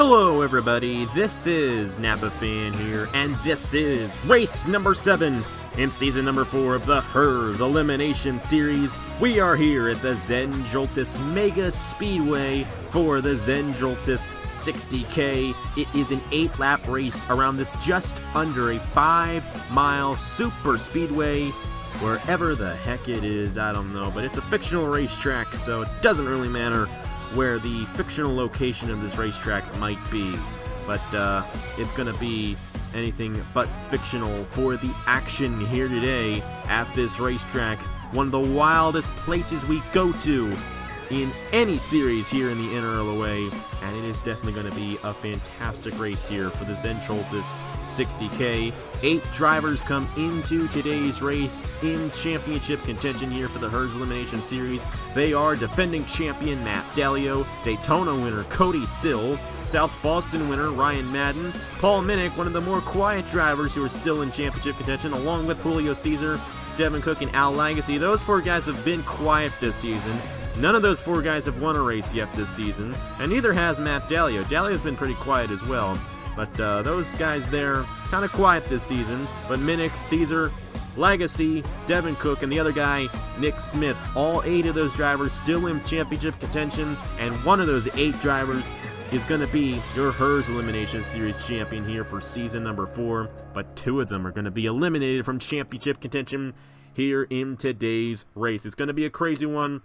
Hello everybody, this is Napa Fan here, and this is race number 7 in season number 4 of the HES Elimination Series. We are here at the Joltis Mega Speedway for the Joltis 60K. It is an 8-lap race around this just under a 5-mile super speedway, wherever the heck it is, I don't know, but it's a fictional racetrack, so it doesn't really matter where the fictional location of this racetrack might be, but it's gonna be anything but fictional for the action here today at this racetrack, one of the wildest places we go to in any series here in the NRLOA, and it is definitely going to be a fantastic race here for the Joltis 60K. 8 drivers come into today's race in championship contention here for the HES Elimination Series. They are defending champion Matt Dalio, Daytona winner Cody Sill, South Boston winner Ryan Madden, Paul Minnick, one of the more quiet drivers who are still in championship contention, along with Julio Caesar, Devin Cook, and Al Lagasse. Those 4 guys have been quiet this season. None of those 4 guys have won a race yet this season, and neither has Matt Dalio. Dalio's been pretty quiet as well, but those guys there, kind of quiet this season. But Minnick, Caesar, Lagasse, Devin Cook, and the other guy, Nick Smith, all 8 of those drivers still in championship contention, and one of those 8 drivers is going to be your HES Elimination Series champion here for season number 4, but 2 of them are going to be eliminated from championship contention here in today's race. It's going to be a crazy one.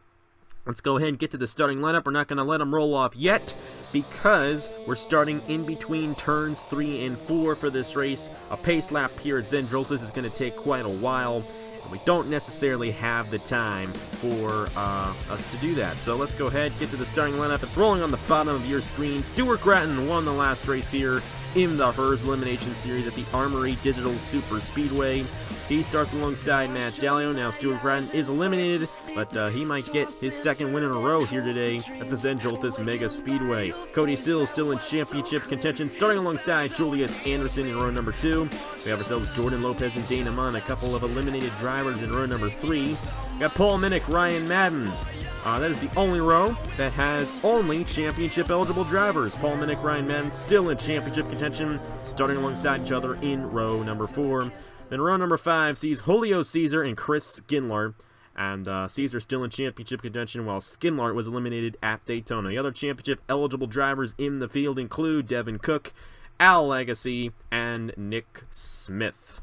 Let's go ahead and get to the starting lineup. We're not going to let them roll off yet because we're starting in between turns 3 and 4 for this race. A pace lap here at Joltis is going to take quite a while, and we don't necessarily have the time for us to do that. So let's go ahead, get to the starting lineup. It's rolling on the bottom of your screen. Stuart Gratton won the last race here in the HES Elimination Series at the Armory Digital Super Speedway. He starts alongside Matt Dalio. Now Stuart Gratton is eliminated, but he might get his second win in a row here today at the Joltis Mega Speedway. Cody Sill is still in championship contention, starting alongside Julius Anderson in row number 2. We have ourselves Jordan Lopez and Dana Munn, a couple of eliminated drivers in row number 3. We got Paul Minnick, Ryan Madden. That is the only row that has only championship-eligible drivers. Paul Minnick, Ryan Madden still in championship contention, starting alongside each other in row number 4. Then row number 5 sees Julio Caesar and Chris Skinlart, and Caesar still in championship contention while Skinlart was eliminated at Daytona. The other championship-eligible drivers in the field include Devin Cook, Al Lagasse, and Nick Smith.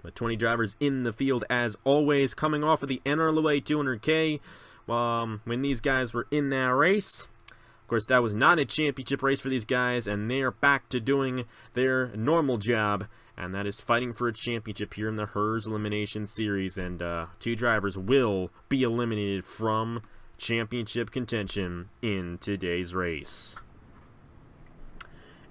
But 20 drivers in the field as always, coming off of the NRLOA 200K. When these guys were in that race, of course that was not a championship race for these guys, and they are back to doing their normal job, and that is fighting for a championship here in the HES Elimination Series, and 2 drivers will be eliminated from championship contention in today's race.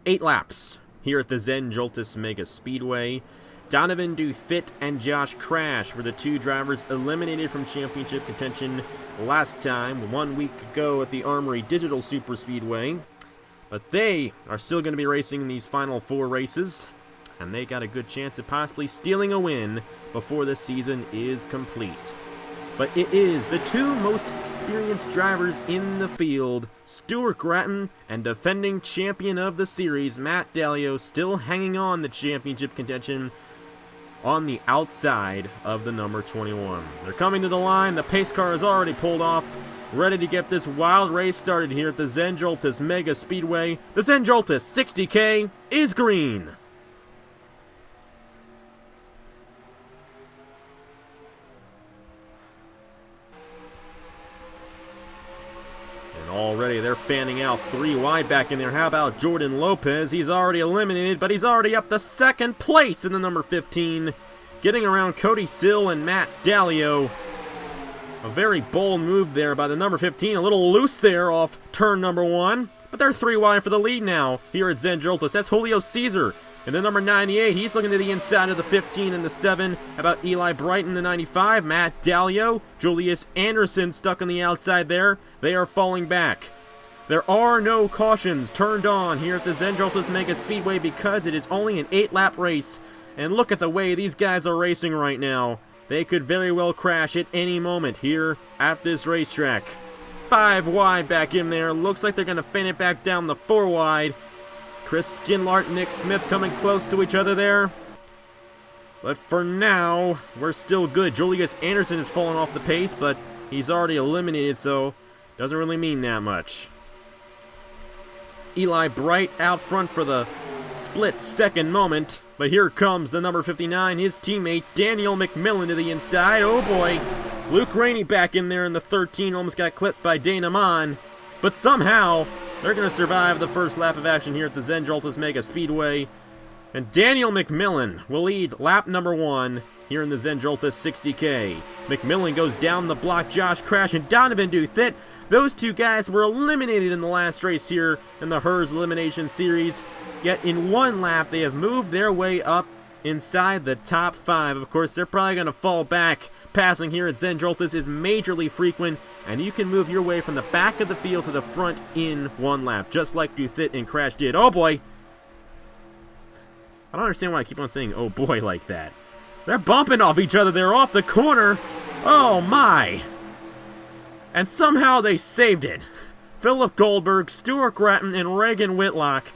8 laps here at the Joltis Mega Speedway. Donovan Dufit and Josh Crash were the 2 drivers eliminated from championship contention last time, 1 week ago at the Armory Digital Super Speedway. But they are still going to be racing in these final 4 races, and they got a good chance at possibly stealing a win before the season is complete. But it is the 2 most experienced drivers in the field, Stuart Gratton and defending champion of the series, Matt Dalio, still hanging on the championship contention on the outside of the number 21. They're coming to the line. The pace car is already pulled off, ready to get this wild race started here at the Joltis Mega Speedway. The Joltis 60K is green. And already they're fanning out 3 wide back in there. How about Jordan Lopez? He's already eliminated, but he's already up to 2nd place in the number 15, getting around Cody Sill and Matt Dalio. A very bold move there by the number 15, a little loose there off turn number 1, but they're 3 wide for the lead now here at Joltis. That's Julio Caesar. And the number 98, he's looking to the inside of the 15 and the 7. How about Eli Brighton, the 95? Matt Dalio, Julius Anderson stuck on the outside there. They are falling back. There are no cautions turned on here at the Joltis Mega Speedway because it is only an 8-lap race. And look at the way these guys are racing right now. They could very well crash at any moment here at this racetrack. 5 wide back in there. Looks like they're going to feint it back down the 4 wide. Chris Skinlart and Nick Smith coming close to each other there. But for now, we're still good. Julius Anderson has fallen off the pace, but he's already eliminated, so doesn't really mean that much. Eli Bright out front for the split-second moment. But here comes the number 59, his teammate Daniel McMillan to the inside. Oh boy, Luke Rainey back in there in the 13, almost got clipped by Dana Mon. But somehow, they're going to survive the first lap of action here at the Zen Joltis Mega Speedway. And Daniel McMillan will lead lap number 1 here in the Zen Joltis 60K. McMillan goes down the block. Josh Crash and Donovan Duthit. Those two guys were eliminated in the last race here in the HERS Elimination Series. Yet in one lap, they have moved their way up inside the top 5. Of course, they're probably going to fall back. Passing here at Zen Joltis is majorly frequent, and you can move your way from the back of the field to the front in one lap, just like Duthit and Crash did. Oh boy! I don't understand why I keep on saying oh boy like that. They're bumping off each other. They're off the corner. Oh my! And somehow they saved it. Philip Goldberg, Stuart Gratton, and Reagan Whitlock.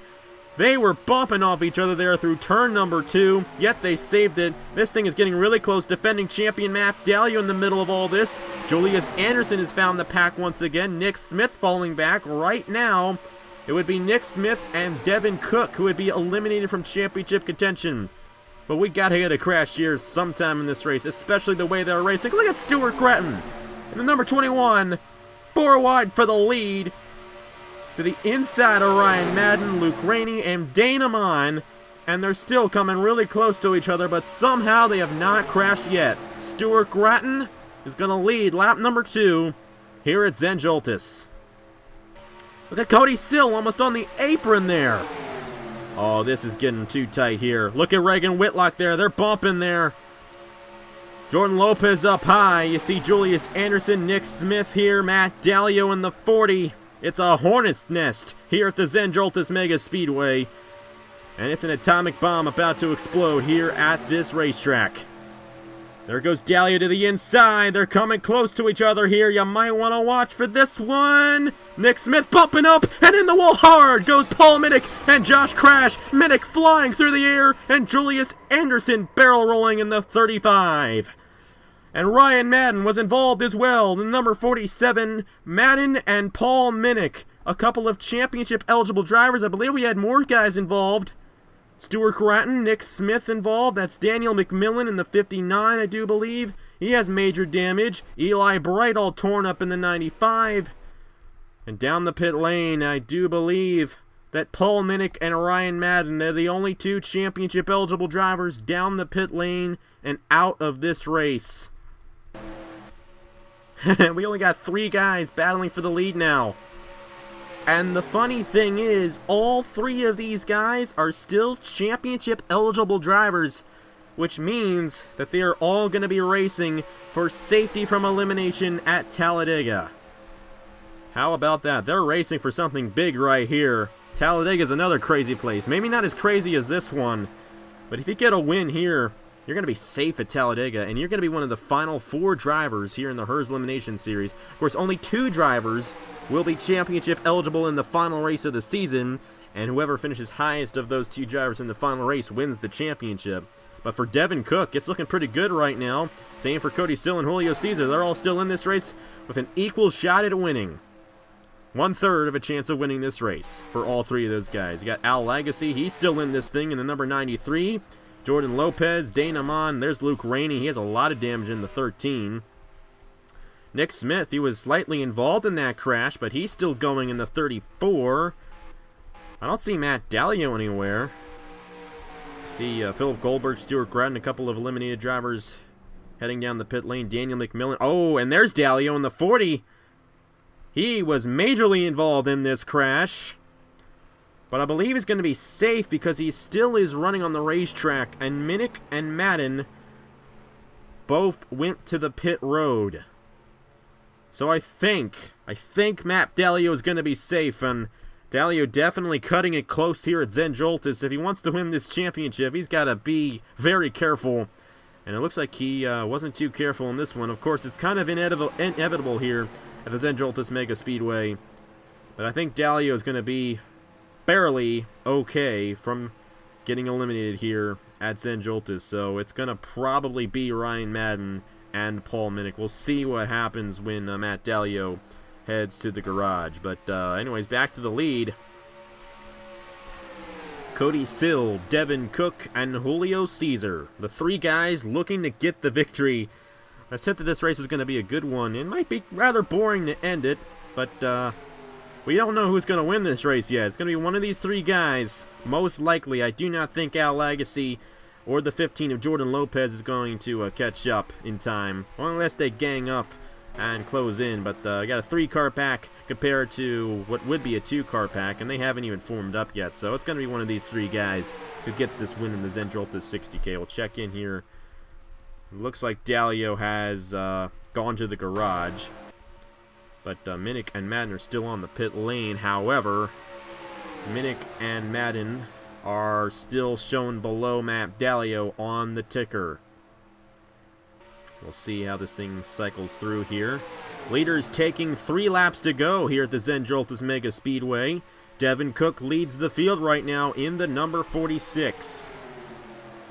They were bumping off each other there through turn number 2, yet they saved it. This thing is getting really close. Defending champion Matt Dalio in the middle of all this. Julius Anderson has found the pack once again. Nick Smith falling back right now. It would be Nick Smith and Devin Cook who would be eliminated from championship contention. But we gotta get a crash here sometime in this race, especially the way they're racing. Look at Stuart Gratton. And the number 21, 4 wide for the lead. To the inside of Ryan Madden, Luke Rainey, and Dana Mon. And they're still coming really close to each other, but somehow they have not crashed yet. Stuart Gratton is going to lead lap number 2 here at Zen Joltis. Look at Cody Sill almost on the apron there. Oh, this is getting too tight here. Look at Reagan Whitlock there. They're bumping there. Jordan Lopez up high. You see Julius Anderson, Nick Smith here, Matt Dalio in the 40. It's a hornet's nest here at the Zen Joltis Mega Speedway. And it's an atomic bomb about to explode here at this racetrack. There goes Dalio to the inside. They're coming close to each other here. You might want to watch for this one. Nick Smith bumping up, and in the wall hard goes Paul Minnick and Josh Crash. Minnick flying through the air, and Julius Anderson barrel rolling in the 35. And Ryan Madden was involved as well. The number 47, Madden and Paul Minnick. A couple of championship-eligible drivers. I believe we had more guys involved. Stuart Gratton, Nick Smith involved. That's Daniel McMillan in the 59, I do believe. He has major damage. Eli Bright all torn up in the 95. And down the pit lane, I do believe that Paul Minnick and Ryan Madden, they're the only 2 championship-eligible drivers down the pit lane and out of this race. We only got 3 guys battling for the lead now. And the funny thing is, all 3 of these guys are still championship-eligible drivers, which means that they are all going to be racing for safety from elimination at Talladega. How about that? They're racing for something big right here. Talladega is another crazy place. Maybe not as crazy as this one, but if you get a win here, you're going to be safe at Talladega, and you're going to be one of the final 4 drivers here in the HERS Elimination Series. Of course, only 2 drivers will be championship eligible in the final race of the season, and whoever finishes highest of those 2 drivers in the final race wins the championship. But for Devin Cook, it's looking pretty good right now. Same for Cody Sill and Julio Cesar. They're all still in this race with an equal shot at winning. 1/3 of a chance of winning this race for all 3 of those guys. You got Al Lagacy, he's still in this thing in the number 93. Jordan Lopez, Dana Mon, there's Luke Rainey. He has a lot of damage in the 13. Nick Smith, he was slightly involved in that crash, but he's still going in the 34. I don't see Matt Dalio anywhere. See Philip Goldberg, Stuart Gratton, a couple of eliminated drivers heading down the pit lane. Daniel McMillan. Oh, and there's Dalio in the 40. He was majorly involved in this crash. But I believe he's going to be safe because he still is running on the racetrack. And Minnick and Madden both went to the pit road. So I think Matt Dalio is going to be safe. And Dalio definitely cutting it close here at Zen Joltis. If he wants to win this championship, he's got to be very careful. And it looks like he wasn't too careful in this one. Of course, it's kind of inevitable here at the Joltis Mega Speedway. But I think Dalio is going to be barely okay from getting eliminated here at Joltis. So it's going to probably be Ryan Madden and Paul Minnick. We'll see what happens when Matt Dalio heads to the garage. But anyways, back to the lead. Cody Sill, Devin Cook, and Julio Caesar. The three guys looking to get the victory. I said that this race was going to be a good one. It might be rather boring to end it, but we don't know who's going to win this race yet. It's going to be one of these three guys. Most likely, I do not think Al Agassi or the 15 of Jordan Lopez is going to catch up in time, unless they gang up and close in. But I got a 3-car pack compared to what would be a 2-car pack, and they haven't even formed up yet. So it's going to be one of these three guys who gets this win in the Joltis 60K. We'll check in here. It looks like Dalio has gone to the garage, but Minnick and Madden are still on the pit lane. However, Minnick and Madden are still shown below Matt Dalio on the ticker. We'll see how this thing cycles through here. Leaders taking 3 laps to go here at the Joltis Mega Speedway. Devin Cook leads the field right now in the number 46.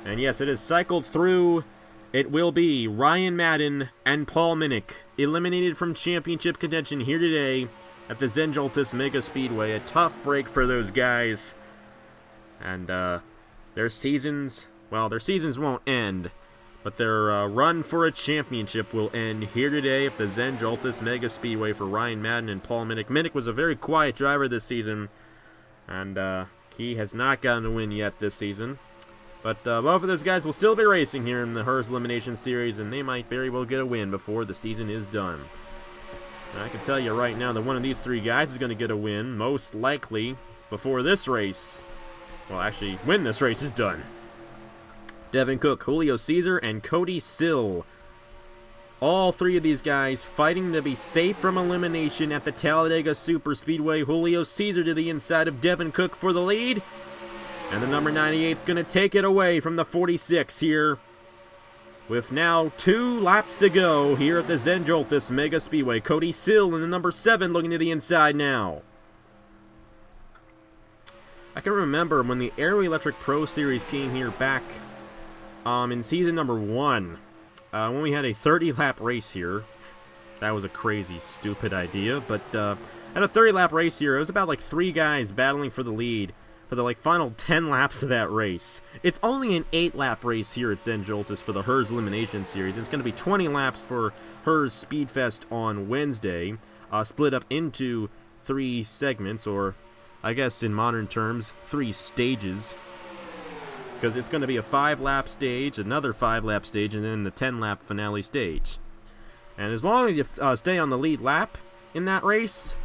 And yes, it has cycled through. It will be Ryan Madden and Paul Minnick eliminated from championship contention here today at the Joltis Mega Speedway. A tough break for those guys. And their seasons won't end, but their run for a championship will end here today at the Joltis Mega Speedway for Ryan Madden and Paul Minnick. Minnick was a very quiet driver this season, and he has not gotten a win yet this season. But both of those guys will still be racing here in the HES Elimination Series, and they might very well get a win before the season is done. And I can tell you right now that one of these three guys is going to get a win, most likely before this race. Well, actually, when this race is done. Devin Cook, Julio Caesar, and Cody Sill. All three of these guys fighting to be safe from elimination at the Talladega Superspeedway. Julio Caesar to the inside of Devin Cook for the lead. And the number 98 is going to take it away from the 46 here. With now 2 laps to go here at the Joltis Mega Speedway. Cody Sill in the number 7 looking to the inside now. I can remember when the Aero Electric Pro Series came here back in season number 1, when we had a 30-lap race here. That was a crazy, stupid idea, but at a 30-lap race here, it was about like 3 guys battling for the lead for the final 10 laps of that race. It's only an 8-lap race here at Joltis for the HES Elimination Series. It's going to be 20 laps for HES Speedfest on Wednesday, split up into 3 segments, or I guess in modern terms, 3 stages. Because it's going to be a 5-lap stage, another 5-lap stage, and then the 10-lap finale stage. And as long as you stay on the lead lap in that race,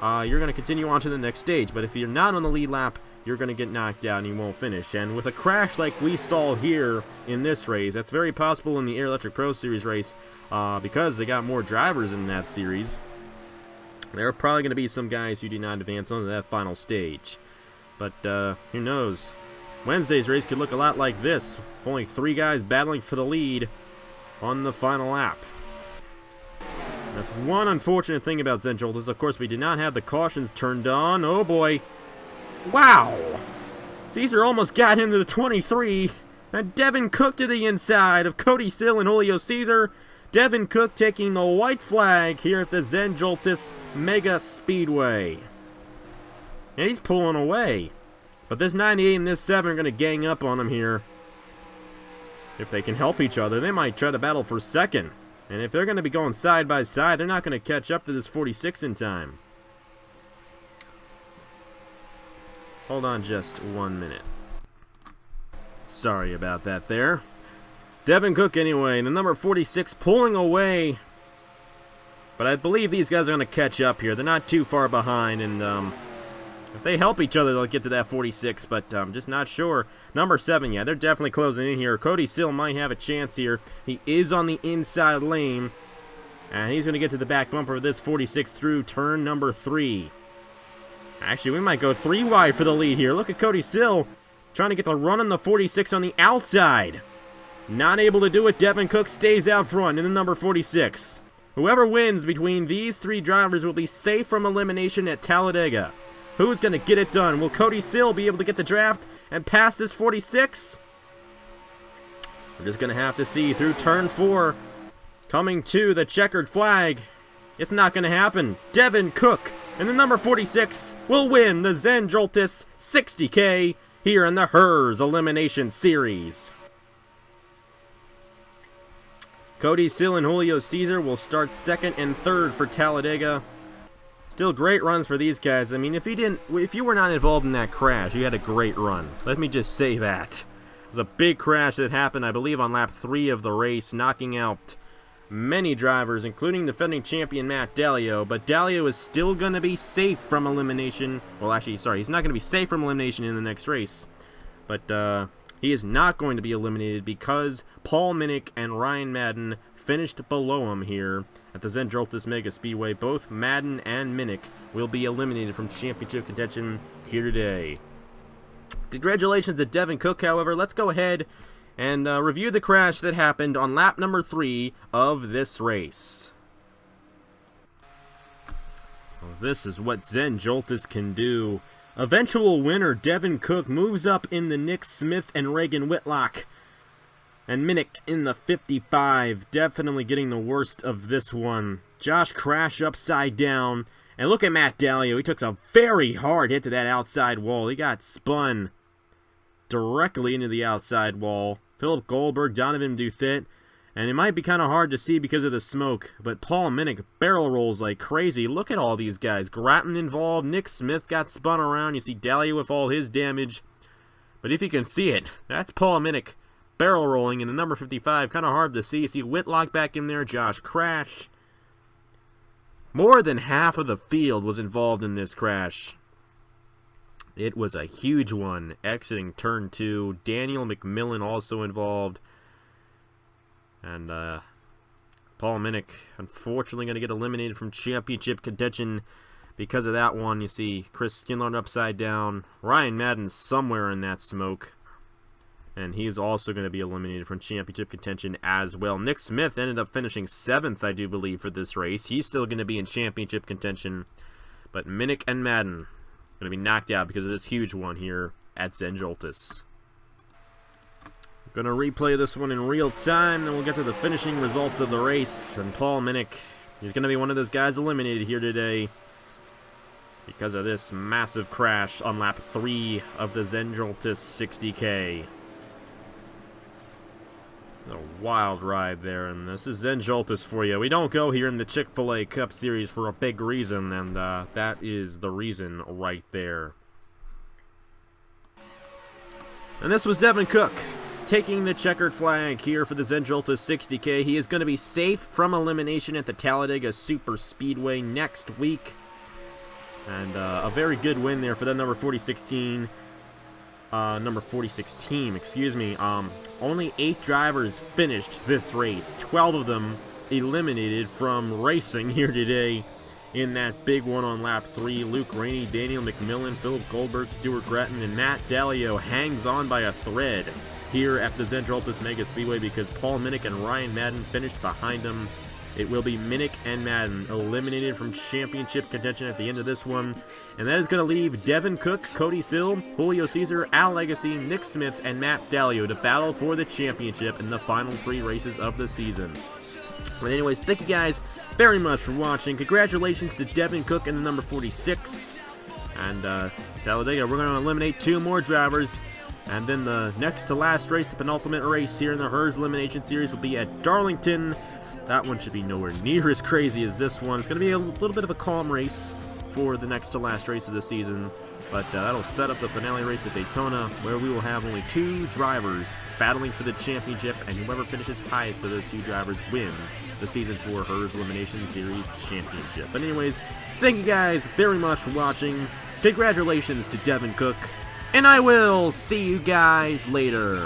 you're going to continue on to the next stage. But if you're not on the lead lap, you're going to get knocked out and you won't finish. And with a crash like we saw here in this race, that's very possible in the Aero Electric Pro Series race, because they got more drivers in that series. There are probably going to be some guys who do not advance onto that final stage. But who knows? Wednesday's race could look a lot like this, with only 3 guys battling for the lead on the final lap. That's one unfortunate thing about Joltis. Of course, we did not have the cautions turned on. Oh boy. Wow! Caesar almost got into the 23, and Devin Cook to the inside of Cody Sill and Julio Caesar. Devin Cook taking the white flag here at the Joltis Mega Speedway. And he's pulling away. But this 98 and this 7 are going to gang up on him here. If they can help each other, they might try to battle for second. And if they're going to be going side by side, they're not going to catch up to this 46 in time. Hold on just 1 minute. Sorry about that there. Devin Cook anyway, the number 46 pulling away. But I believe these guys are going to catch up here. They're not too far behind, and if they help each other, they'll get to that 46, but I'm just not sure. Number 7, yeah, they're definitely closing in here. Cody Sill might have a chance here. He is on the inside lane, and he's going to get to the back bumper of this 46 through turn number 3. Actually, we might go 3 wide for the lead here. Look at Cody Sill trying to get the run on the 46 on the outside. Not able to do it. Devin Cook stays out front in the number 46. Whoever wins between these 3 drivers will be safe from elimination at Talladega. Who's going to get it done? Will Cody Sill be able to get the draft and pass this 46? We're just going to have to see through turn 4. Coming to the checkered flag. It's not going to happen. Devin Cook and the number 46 will win the Zen Joltis 60K here in the HERS Elimination Series. Cody Sill and Julio Cesar will start 2nd and 3rd for Talladega. Still great runs for these guys. I mean, if you were not involved in that crash, you had a great run. Let me just say that. It was a big crash that happened, I believe, on lap 3 of the race, knocking out many drivers, including defending champion Matt Dalio, but Dalio is still going to be safe from elimination. Well, actually, sorry, he's not going to be safe from elimination in the next race, but he is not going to be eliminated because Paul Minnick and Ryan Madden finished below him here at the Zen Joltis Mega Speedway. Both Madden and Minnick will be eliminated from championship contention here today. Congratulations to Devin Cook, however. Let's go ahead and review the crash that happened on lap number 3 of this race. Well, this is what Zen Joltis can do. Eventual winner Devin Cook moves up in the Nick Smith and Reagan Whitlock. And Minnick in the 55, definitely getting the worst of this one. Josh crashed upside down. And look at Matt Dalio. He took a very hard hit to that outside wall. He got spun directly into the outside wall. Philip Goldberg, Donovan Duthitt, and it might be kind of hard to see because of the smoke, but Paul Minnick barrel rolls like crazy. Look at all these guys. Grattan involved. Nick Smith got spun around. You see Dalio with all his damage. But if you can see it, that's Paul Minnick barrel rolling in the number 55. Kind of hard to see. You see Whitlock back in there. Josh crash. More than half of the field was involved in this crash. It was a huge one, exiting turn 2. Daniel McMillan also involved. And Paul Minnick, unfortunately, going to get eliminated from championship contention because of that one. You see Chris Skinlard upside down. Ryan Madden somewhere in that smoke. And he's also going to be eliminated from championship contention as well. Nick Smith ended up finishing 7th, I do believe, for this race. He's still going to be in championship contention. But Minnick and Madden going to be knocked out because of this huge one here at Zen Joltis. Going to replay this one in real time, then we'll get to the finishing results of the race. And Paul Minnick, he's going to be one of those guys eliminated here today because of this massive crash on lap 3 of the Zen Joltis 60K. A wild ride there, and this is Zen Joltis for you. We don't go here in the Chick-fil-A Cup Series for a big reason, and that is the reason right there. And this was Devin Cook taking the checkered flag here for the Zen Joltis 60K. He is going to be safe from elimination at the Talladega Super Speedway next week. And a very good win there for that number 46 team. Excuse me. Only 8 drivers finished this race. 12 of them eliminated from racing here today in that big one on lap 3. Luke Rainey, Daniel McMillan, Philip Goldberg, Stuart Grattan, and Matt Dalio hangs on by a thread here at the Zen Joltis Mega Speedway because Paul Minnick and Ryan Madden finished behind him. It will be Minnick and Madden eliminated from championship contention at the end of this one. And that is going to leave Devin Cook, Cody Sill, Julio Cesar, Al Legacy, Nick Smith, and Matt Dalio to battle for the championship in the final 3 races of the season. But anyways, thank you guys very much for watching. Congratulations to Devin Cook and the number 46. And Talladega, we're going to eliminate 2 more drivers. And then the next to last race, the penultimate race here in the HERS Elimination Series, will be at Darlington. That one should be nowhere near as crazy as this one. It's going to be a little bit of a calm race for the next to last race of the season. But that'll set up the finale race at Daytona, where we will have only 2 drivers battling for the championship, and whoever finishes highest of those 2 drivers wins the Season 4 HERS Elimination Series Championship. But anyways, thank you guys very much for watching. Congratulations to Devin Cook. And I will see you guys later.